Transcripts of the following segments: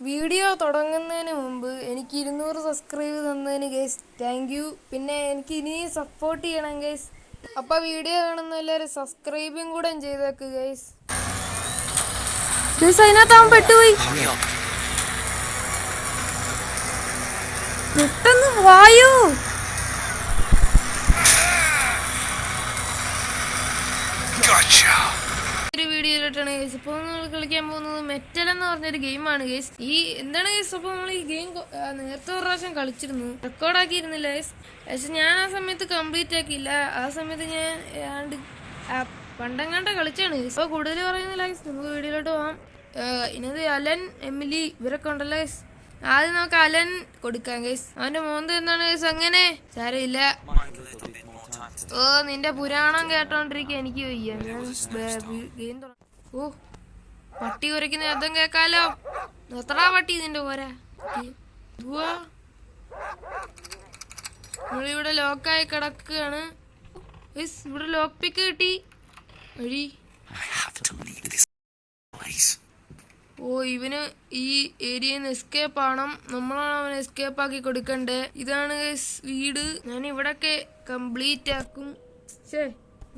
Video തുടങ്ങുന്നതിന് മുമ്പ് എനിക്ക് 200 സബ്സ്ക്രൈബ് തന്നതിന് ഗൈസ് താങ്ക് യു. പിന്നെ എനിക്ക് ഇനിയും സപ്പോർട്ട് ചെയ്യണം ഗൈസ്. അപ്പോൾ വീഡിയോ കാണുന്ന എല്ലാവരും സബ്സ്ക്രൈബും കൂടെ ചെയ്തേക്ക് ഗൈസ്. അതിനകത്ത് അവൻ പെട്ടുപോയി. പെട്ടെന്ന് വായു ഒരു വീഡിയോയിലോട്ടാണ് ഗൈസ്. ഇപ്പോൾ നമ്മൾ കളിക്കാൻ പോകുന്നത് മെറ്റൽ എന്ന് പറഞ്ഞൊരു ഗെയിമാണ് ഗൈസ്. ഈ എന്താണ് ഗൈസ്, അപ്പോൾ നമ്മൾ ഈ ഗെയിം നേരത്തെ ഒരു പ്രാവശ്യം കളിച്ചിരുന്നു, റെക്കോർഡാക്കിയിരുന്നില്ല ഗൈസ്. പക്ഷെ ഞാൻ ആ സമയത്ത് കംപ്ലീറ്റ് ആക്കിയില്ല. ആ സമയത്ത് ഞാൻ പണ്ടങ്ങാണ്ട കളിച്ചാണ് ഗൈസ്. അപ്പോൾ കൂടുതൽ പറയുന്നില്ല ഗൈസ്, നമുക്ക് വീഡിയോയിലോട്ട് പോകാം. ഇന്നത് അലൻ, എമിലി ഇവരൊക്കെ ഉണ്ടല്ലോ ഗൈസ്. ആദ്യം നമുക്ക് അലൻ കൊടുക്കാം ഗൈസ്. അവന്റെ മോന്ത് എന്താണ് ഗൈസ്? അങ്ങനെ സാരമില്ല. ഓ നിന്റെ പുരാണം കേട്ടോണ്ടിരിക്കുക എനിക്ക് വയ്യ. ഗെയിം ഓ പട്ടി കുരയ്ക്കുന്ന ശബ്ദം കേക്കാലോ. നിർത്തടാ പട്ടി നിന്റെ പോരാ. നമ്മളിവിടെ ലോക്കായി കിടക്കുകയാണ്. ഇവിടെ ലോക്ക് പിക്ക് കിട്ടി വഴി. ഓ ഇവന് ഈ ഏരിയയിൽ നിന്ന് എസ്കേപ്പ് ആണം. നമ്മളാണ് അവന് എസ്കേപ്പ് ആക്കി കൊടുക്കണ്ടേ. ഇതാണ് വീട്. ഞാൻ ഇവിടൊക്കെ കംപ്ലീറ്റ് ആക്കും. ശേ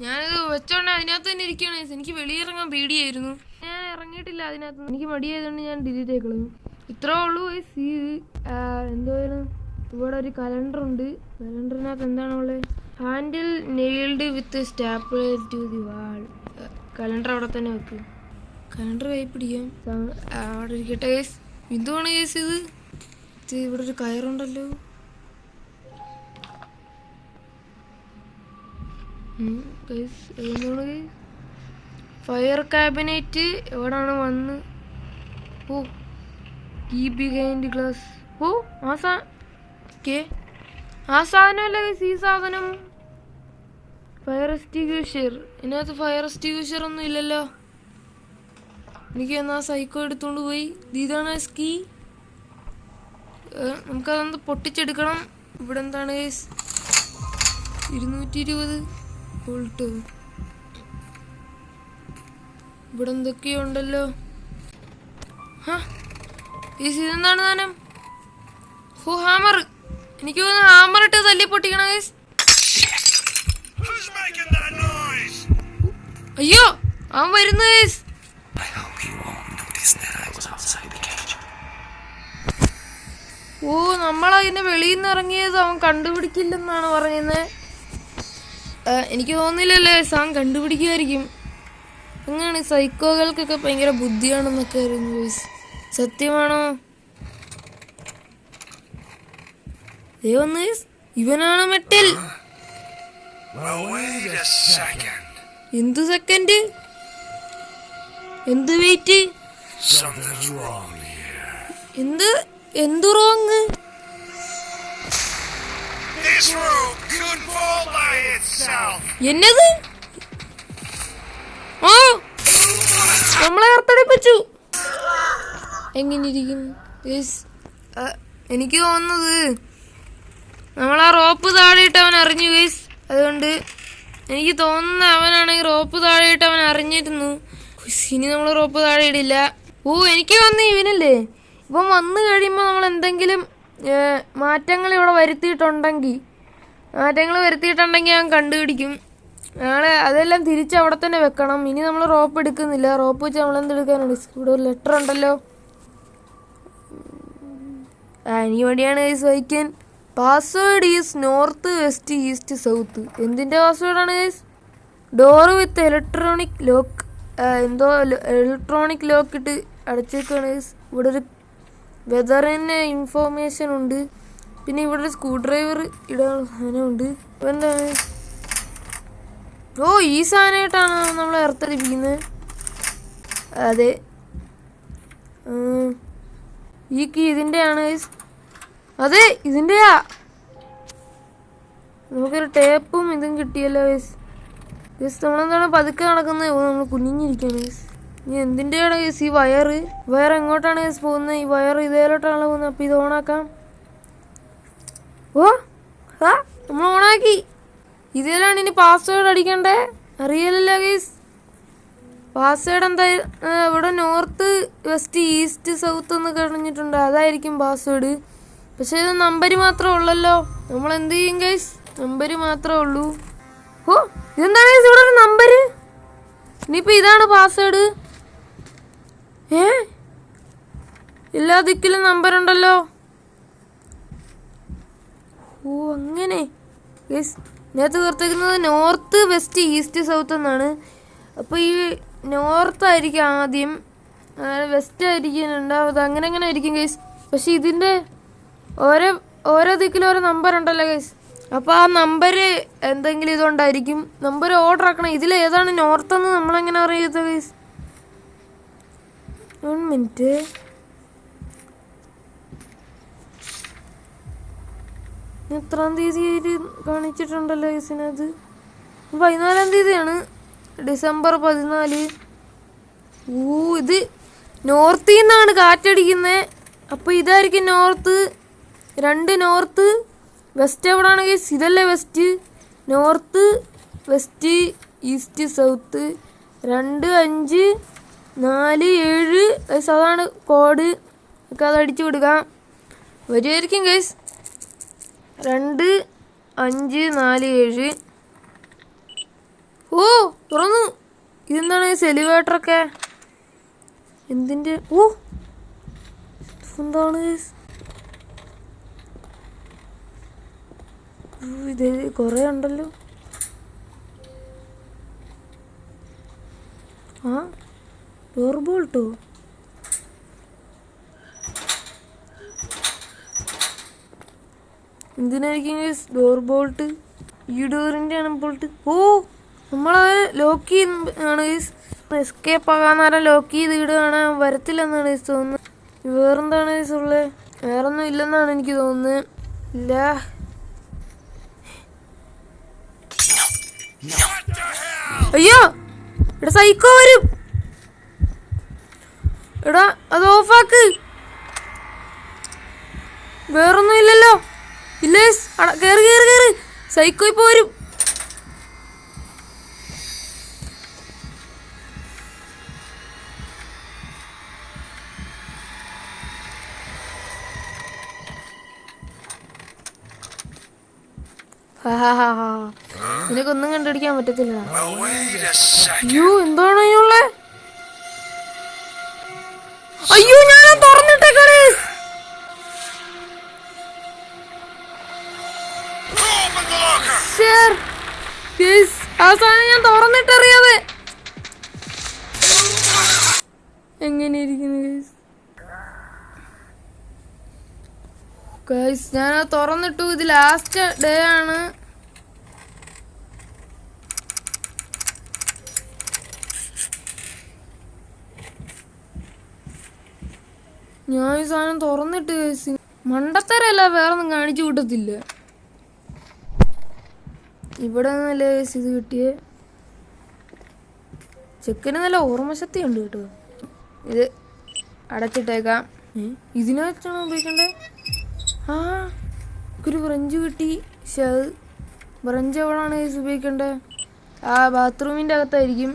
ഞാനത് വെച്ചോണ്ട് അതിനകത്ത് തന്നെ ഇരിക്കുകയാണ്. എനിക്ക് വെളിയിറങ്ങാൻ പേടിയായിരുന്നു. ഞാൻ ഇറങ്ങിയിട്ടില്ല അതിനകത്ത്. എനിക്ക് മടിയായതുകൊണ്ട് ഞാൻ ഡിലീറ്റ് ആയിക്കളഞ്ഞു. ഇത്രേ ഉള്ളൂ. എന്തോയാണ് ഇവിടെ ഒരു കലണ്ടർ ഉണ്ട്. കലണ്ടറിനകത്ത് എന്താണുള്ളത്? Handle nailed with stapler to the wall. Calendar അവിടെ തന്നെ വെക്കും. കലണ്ടർ കൈ പിടിക്കാം. അവിടെ ഇരിക്കട്ടെ ഗൈസ്. എന്തുവാണ് ഗൈസ് ഇത്? ഇവിടെ ഒരു കയറുണ്ടല്ലോ. എന്താണ് ഗൈസ്? ഫയർ ക്യാബിനറ്റ് എവിടാണ് വന്ന്? ഓ ഈ ബിഹൈൻഡ് ഗ്ലാസ്. ഓ ആ സാധനമല്ല ഗൈസ്, ഈ സാധനം ഫയർ എക്സ്റ്റിങ്ക്വിഷർ. ഇതിനകത്ത് ഫയർ എക്സ്റ്റിങ്ക്വിഷർ ഒന്നും ഇല്ലല്ലോ. എനിക്ക് എന്നാ സൈക്കോ എടുത്തോണ്ട് പോയി. ഇതാണ് സ്കീ. നമുക്കതൊന്ന് പൊട്ടിച്ചെടുക്കണം. ഇവിടെ എന്താണ് ഗൈസ്? 220 വോൾട്ട്. ഇവിടെ എന്തൊക്കെയോ ഉണ്ടല്ലോ. ഇതെന്താണ് സാധനം? ഓ ഹാമർ. എനിക്ക് തോന്നുന്നു ഹാമർ ഇട്ട് തല്ലി പൊട്ടിക്കണം ഗൈസ്. അയ്യോ അവൻ വരുന്നു ഗൈസ്. ഓ നമ്മളതിനെ വെളിയിൽ നിന്ന് ഇറങ്ങിയത് അവൻ കണ്ടുപിടിക്കില്ലെന്നാണ് പറയുന്നത്. എനിക്ക് തോന്നുന്നില്ലല്ലേ അവൻ കണ്ടുപിടിക്കുമായിരിക്കും. അങ്ങനെയാണ് സൈക്കോകൾക്കൊക്കെ ഭയങ്കര ബുദ്ധിയാണെന്നൊക്കെ അറിയുന്നു. സത്യമാണോ? ഇവനാണ് മെറ്റൽ. എന്ത് സെക്കൻഡ്? എന്ത് വെയിറ്റ്? എന്ത് റോങ്? എന്നത്? ഓ നമ്മളെ അർത്ഥടിപ്പിച്ചു. എങ്ങനെ ഇരിക്കും? എനിക്ക് തോന്നുന്നത് നമ്മളാ റോപ്പ് താഴെയിട്ട് അവൻ അറിഞ്ഞു ഗൈസ്. അതുകൊണ്ട് എനിക്ക് തോന്നുന്ന അവനാണെങ്കിൽ റോപ്പ് താഴെയിട്ട് അവൻ അറിഞ്ഞിരുന്നു. ഇനി നമ്മൾ റോപ്പ് താഴെ ഇടില്ല. ഓ എനിക്ക് തോന്നുന്നു ഇവനല്ലേ, ഇപ്പം വന്നു കഴിയുമ്പോൾ നമ്മൾ എന്തെങ്കിലും മാറ്റങ്ങൾ ഇവിടെ വരുത്തിയിട്ടുണ്ടെങ്കിൽ അവൻ കണ്ടുപിടിക്കും. നാളെ അതെല്ലാം തിരിച്ച് അവിടെ തന്നെ വെക്കണം. ഇനി നമ്മൾ റോപ്പ് എടുക്കുന്നില്ല. റോപ്പ് വെച്ച് നമ്മളെന്തെടുക്കാനാണ്? ഇവിടെ ഒരു ലെറ്റർ ഉണ്ടല്ലോ. ഇനി വേണ്ടിയാണ് ഗൈസ് വായിക്കാൻ. Password is north west east south. എന്തിൻ്റെ പാസ്വേഡാണ് ഗൈസ്? ഡോറ് വിത്ത് ഇലക്ട്രോണിക് ലോക്ക്. എന്തോ ഇലക്ട്രോണിക് ലോക്ക് ഇട്ട് അടച്ചേക്കാണ് ഗൈസ്. ഇവിടെ ഒരു വെതറിന് ഇൻഫോർമേഷൻ ഉണ്ട്. പിന്നെ ഇവിടെ ഒരു സ്ക്രൂ ഡ്രൈവർ ഇടാനുള്ള സാധനമുണ്ട്. എന്താണ്? ഓ ഈ സാധനമായിട്ടാണ് നമ്മൾ എർത്തടിപ്പിക്കുന്നത്. അതെ ഈ കീ ഇതിൻ്റെയാണ് ഗൈസ്. അതെ ഇതിൻ്റെയാ. നമുക്കൊരു ടേപ്പും ഇതും കിട്ടിയല്ലോ ഗൈസ്. നമ്മളെന്താണ് പതുക്കെ നടക്കുന്നത്? നമ്മൾ കുനിഞ്ഞിരിക്കുകയാണ് ഗൈസ്. ഇനി എന്തിൻ്റെയാണ് ഗൈസ് ഈ വയർ എങ്ങോട്ടാണ് ഗൈസ് പോകുന്നത്? ഈ വയർ ഇതേലോട്ടാണല്ലോ പോകുന്നത്. അപ്പോൾ ഇത് ഓണാക്കാം. ഓ നമ്മൾ ഓണാക്കി. ഇതിലാണ് ഇനി പാസ്വേഡ് അടിക്കണ്ടേ? അറിയില്ലല്ലോ ഗൈസ്. പാസ്വേഡ് എന്താ ഇവിടെ നോർത്ത് വെസ്റ്റ് ഈസ്റ്റ് സൗത്ത് എന്ന് കഴിഞ്ഞിട്ടുണ്ട്, അതായിരിക്കും പാസ്വേഡ്. പക്ഷെ ഇത് നമ്പർ മാത്രമേ ഉള്ളല്ലോ. നമ്മൾ എന്ത് ചെയ്യും ഗൈസ്? നമ്പർ മാത്രമേ ഉള്ളൂ. ഓ ഇതെന്താണ് ഇവിടെ ഒരു നമ്പർ? ഇനിയിപ്പോ ഇതാണ് പാസ്വേഡ്. എല്ലാ ദിക്കിലും നമ്പർ ഉണ്ടല്ലോ. ഓ അങ്ങനെ ഗൈസ്, ഇതിനകത്ത് കൊടുത്തേക്കുന്നത് നോർത്ത് വെസ്റ്റ് ഈസ്റ്റ് സൗത്ത് എന്നാണ്. അപ്പോൾ ഈ നോർത്ത് ആയിരിക്കും ആദ്യം, വെസ്റ്റ് ആയിരിക്കും രണ്ടാമത്, അങ്ങനെ അങ്ങനെ ആയിരിക്കും ഗൈസ്. പക്ഷെ ഇതിൻ്റെ ഓരോ ദിക്കിലും ഓരോ നമ്പർ ഉണ്ടല്ലോ ഗൈസ്. അപ്പോൾ ആ നമ്പർ എന്തെങ്കിലും ഇതുകൊണ്ടായിരിക്കും. നമ്പർ ഓർഡർ ആക്കണം. ഇതിൽ ഏതാണ് നോർത്തെന്ന് നമ്മളെങ്ങനെ അറിയുന്നത് ഗൈസ്? 1 മിനിറ്റ്. എത്രാം തീയതി കാണിച്ചിട്ടുണ്ടല്ലോ ഗൈസിനത്? 14-ാം തീയതിയാണ്, ഡിസംബർ 14. ഇത് നോർത്തിൽ നിന്നാണ് കാറ്റടിക്കുന്നത്. അപ്പോൾ ഇതായിരിക്കും നോർത്ത്. 2 നോർത്ത്. വെസ്റ്റ് എവിടെയാണ് ഗൈസ്? ഇതല്ലേ west. North west east south. 2 5 4 7 guys, അതാണ് കോഡ്. ഒക്കെ അത് അടിച്ചു കൊടുക്കാം. വരുമായിരിക്കും ഗൈസ്. 2 5 4 7. ഓ തുറന്നു. ഇതെന്താണ് എലിവേറ്ററൊക്കെ? എന്തിൻ്റെ? ഓ എന്താണ് ഇത്? കുറേ ഉണ്ടല്ലോ. ഡോർ ബോൾട്ടോ? എന്തിനായിരിക്കും ഡോർ ബോൾട്ട്? ഈ ഡോറിൻ്റെ ആണ് ബോൾട്ട്. ഓ നമ്മളത് ലോക്ക് ആണ് ഗൈസ്. എസ്കേപ്പ് ആകാൻ നേരം ലോക്ക് ചെയ്ത് ഇടുകയാണ്. വരത്തില്ലെന്നാണ് ഗൈസ് തോന്നുന്നത്. വേറെന്താണ് ഗൈസ് ഉള്ളത്? വേറൊന്നും ഇല്ലെന്നാണ് എനിക്ക് തോന്നുന്നത്. ഇല്ല. അയ്യോ എടാ, സൈക്കോ വരും. എടാ അത് ഓഫാക്ക്. വേറൊന്നും ഇല്ലല്ലോ. ഇല്ല കേറി കേറി കേറി. സൈക്കോ ഇപ്പൊ വരും. നിനക്കൊന്നും കണ്ടുപിടിക്കാൻ പറ്റത്തില്ല. അയ്യോ എന്താണ് അതിനുള്ള? അയ്യോ ഞാൻ തുറന്നിട്ടേക്കാണ്. ആ സാധനം ഞാൻ തുറന്നിട്ടറിയാതെ. എങ്ങനെ ഇരിക്കുന്നു ഗൈസ്? ഞാനത് തുറന്നിട്ടു. ഇത് ലാസ്റ്റ് ഡേ ആണ്. ഞാൻ ഈ സാധനം തുറന്നിട്ട് ഗൈസ്. മണ്ടത്തരല്ല, വേറൊന്നും കാണിച്ചു കൂട്ടത്തില്ല. ഇവിടെ നിന്നല്ലേ ഗൈസ് ഇത് കിട്ടിയേ. ചെക്കന് നല്ല ഓർമ്മശക്തി ഉണ്ട് കേട്ടോ. ഇത് അടച്ചിട്ടേക്കാം. ഇതിനകത്താണോ ഉപയോഗിക്കണ്ടേ? ഒരു ബ്രഞ്ച് കിട്ടി. പക്ഷെ അത് ബ്രഞ്ച് എവിടെയാണ് ഗൈസ് ഉപയോഗിക്കണ്ടേ? ആ ബാത്റൂമിൻ്റെ അകത്തായിരിക്കും.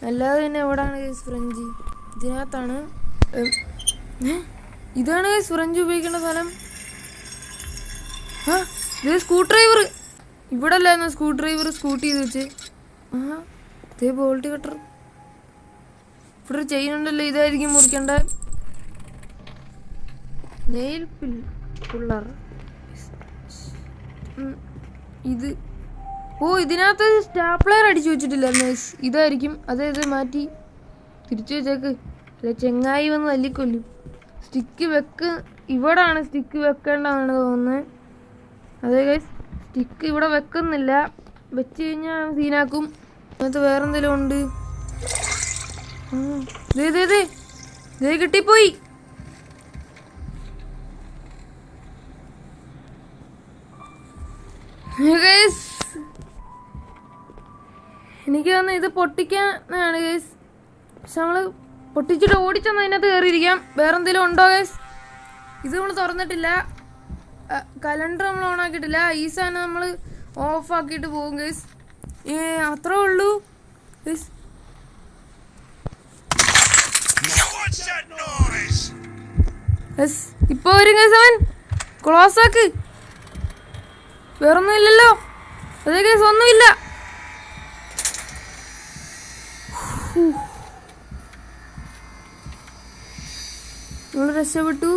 അല്ലാതെ തന്നെ എവിടെയാണ് ഗൈസ് ബ്രഞ്ച്? ഇതിനകത്താണ്. ഇതാണ് ഗൈസ് ബ്രഞ്ച് ഉപയോഗിക്കേണ്ട സ്ഥലം. ഇത് സ്ക്രൂ ഡ്രൈവർ. ഇവിടെ അല്ലായിരുന്നു സ്ക്രൂ ഡ്രൈവർ സ്കൂട്ടി ചെയ്ത് വെച്ച്. ഇതേ ബോൾട്ട് കട്ടർ. ഇവിടെ ചെയിൻ ഉണ്ടല്ലോ, ഇതായിരിക്കും മുറിക്കണ്ട. Nail puller. ഇത് ഇതിനകത്ത് സ്റ്റാപ്ലർ അടിച്ചു വെച്ചിട്ടില്ല. ഇതായിരിക്കും. അതായത് മാറ്റി തിരിച്ചു വെച്ചേക്ക്. അല്ല ചെങ്ങായി വന്ന് തല്ലിക്കൊല്ലും. സ്റ്റിക്ക് വെക്ക്. ഇവിടാണ് സ്റ്റിക്ക് വെക്കേണ്ടതാണ് തോന്നുന്നത്. അതെ ഗൈസ്, സ്റ്റിക്ക് ഇവിടെ വെക്കുന്നില്ല. വെച്ച് കഴിഞ്ഞാൽ സീനാക്കും. അതിനകത്ത് വേറെന്തെങ്കിലും ഉണ്ട്. ദേ കിട്ടിപ്പോയി. എനിക്ക് തോന്നുന്നു ഇത് പൊട്ടിക്കാനാണ് ഗൈസ്. പക്ഷെ നമ്മള് പൊട്ടിച്ചിട്ട് ഓടിച്ചൊന്ന് അതിനകത്ത് കയറിയിരിക്കാം. വേറെന്തെങ്കിലും ഉണ്ടോ ഗൈസ്? ഇത് നമ്മൾ തുറന്നിട്ടില്ല. കലണ്ടർ നമ്മൾ ഓൺ ആക്കിയിട്ടില്ല. ഈ സാധനം നമ്മൾ ഓഫ് ആക്കിയിട്ട് പോകും ഗൈസ്. അത്രേ ഉള്ളൂ ഗൈസ്. ഇപ്പൊ വരും ഗൈസ്. അവൻ ക്ലോസ് ആക്ക്. വേറൊന്നും ഇല്ലല്ലോ. അതേ ഗൈസ്, ഒന്നുമില്ല. നമ്മൾ രക്ഷപ്പെട്ടു.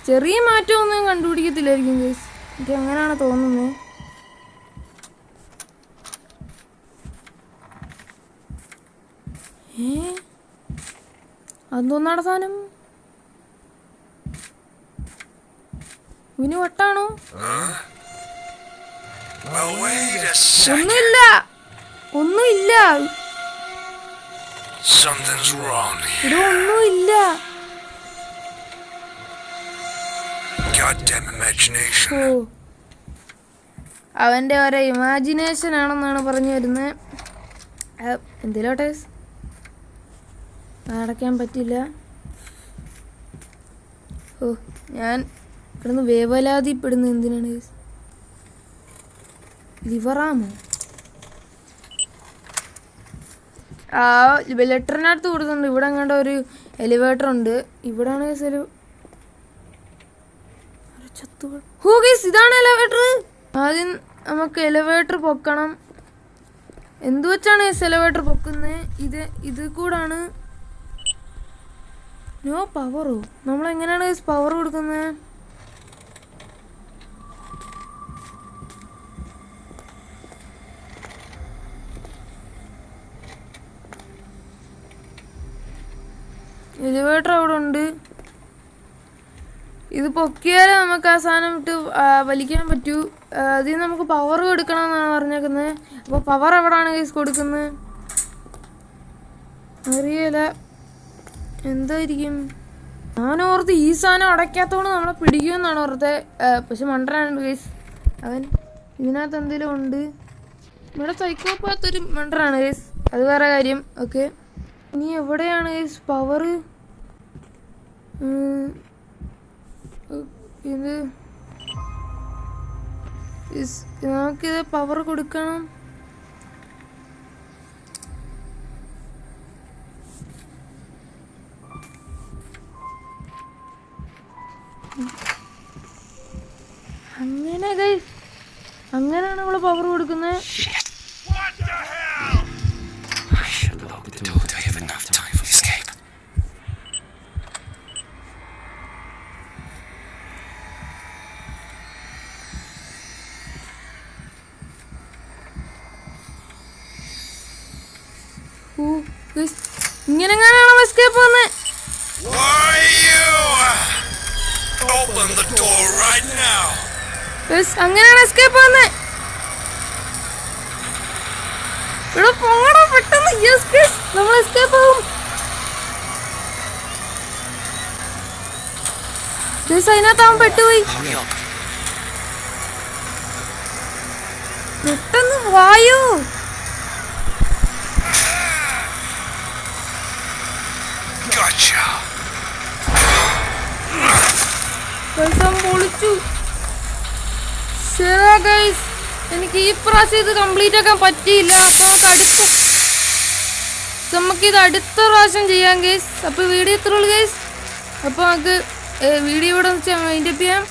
ചെറിയ മാറ്റമൊന്നും കണ്ടുപിടിക്കത്തില്ലായിരിക്കും ഗൈസ്. എനിക്ക് അങ്ങനെയാണ് തോന്നുന്നത്. അതൊന്നാടെ സാധനം. ഇവന് വട്ടാണോ? ഒന്നുമില്ല, ഒന്നുമില്ല. ഇവിടെ ഒന്നുമില്ല. അവന്റെ ഓരോ ഇമാജിനേഷൻ ആണെന്നാണ് പറഞ്ഞു വരുന്നത്. എന്തിലോട്ടെ അടയ്ക്കാൻ പറ്റില്ല. ഞാൻ ഇവിടുന്ന് വേവലാതിപ്പെടുന്നു. എന്തിനാണ്? ലിവറാമോ? ആ ലെറ്ററിനകത്ത് കൊടുക്കുന്നുണ്ട്. ഇവിടെ അങ്ങോട്ട് ഒരു എലിവേറ്റർ ഉണ്ട്. ഇവിടാണ് ഒരു ചത്തുകൾ. ഇതാണ് എലിവേറ്റർ. ആദ്യം നമുക്ക് എലിവേറ്റർ പൊക്കണം. എന്തു വെച്ചാണ് എലിവേറ്റർ പൊക്കുന്നത്? ഇത് കൂടാണ്. നോ പവറോ? നമ്മളെങ്ങനെയാണ് പവർ കൊടുക്കുന്നത്? എലിവേറ്റർ അവിടെ ഉണ്ട്. ഇത് പൊക്കിയാലേ നമുക്ക് ആ സാധനം ഇട്ട് വലിക്കാൻ പറ്റൂ. അതിൽ നമുക്ക് പവർ കൊടുക്കണം എന്നാണ് പറഞ്ഞേക്കുന്നത്. അപ്പോൾ പവർ എവിടെയാണ് ഗൈസ് കൊടുക്കുന്നത്? അറിയില്ല. എന്തായിരിക്കും? ഞാനോർത്ത് ഈ സാധനം അടയ്ക്കാത്തോണ്ട് നമ്മളെ പിടിക്കുമെന്നാണ് ഓർത്തെ. പക്ഷെ മണ്ടനാണ് ഗൈസ് അവൻ. ഇതിനകത്ത് എന്തെങ്കിലും ഉണ്ട്. ഇവിടെ സൈക്കോപാത്തൊരു മണ്ടനാണ് ഗൈസ്. അത് വേറെ കാര്യം. ഓക്കെ, ഇനി എവിടെയാണ് ഗൈസ് പവർ? ഇത് നമുക്കിത് പവർ കൊടുക്കണം. അങ്ങനെ ഗൈസ്, അങ്ങനെയാണ് നമ്മള് പവർ കൊടുക്കുന്നത്. ഇങ്ങനെങ്ങാനാണോ എസ്കേപ്പ് വന്നത്? അങ്ങനെയാണ് എസ്കേപ്പ് വന്നത്. ഇവിടെ പോകണം പെട്ടെന്ന്. നമ്മൾ എസ്കേപ്പ് ആവും. അതിനകത്ത് അവൻ പെട്ടുപോയി. പെട്ടെന്ന് വായു. പൊളിച്ചു. എനിക്ക് ഈ പ്രാവശ്യം ഇത് കംപ്ലീറ്റ് ആക്കാൻ പറ്റിയില്ല. അപ്പൊ നമുക്കിത് അടുത്ത പ്രാവശ്യം ചെയ്യാം ഗൈസ്. അപ്പൊ വീഡിയോ ഇത്രയുള്ളൂ ഗൈസ്. അപ്പൊ നമുക്ക് വീഡിയോ ഇവിടെ വെച്ച് വൈൻഡപ്പ് ചെയ്യാം.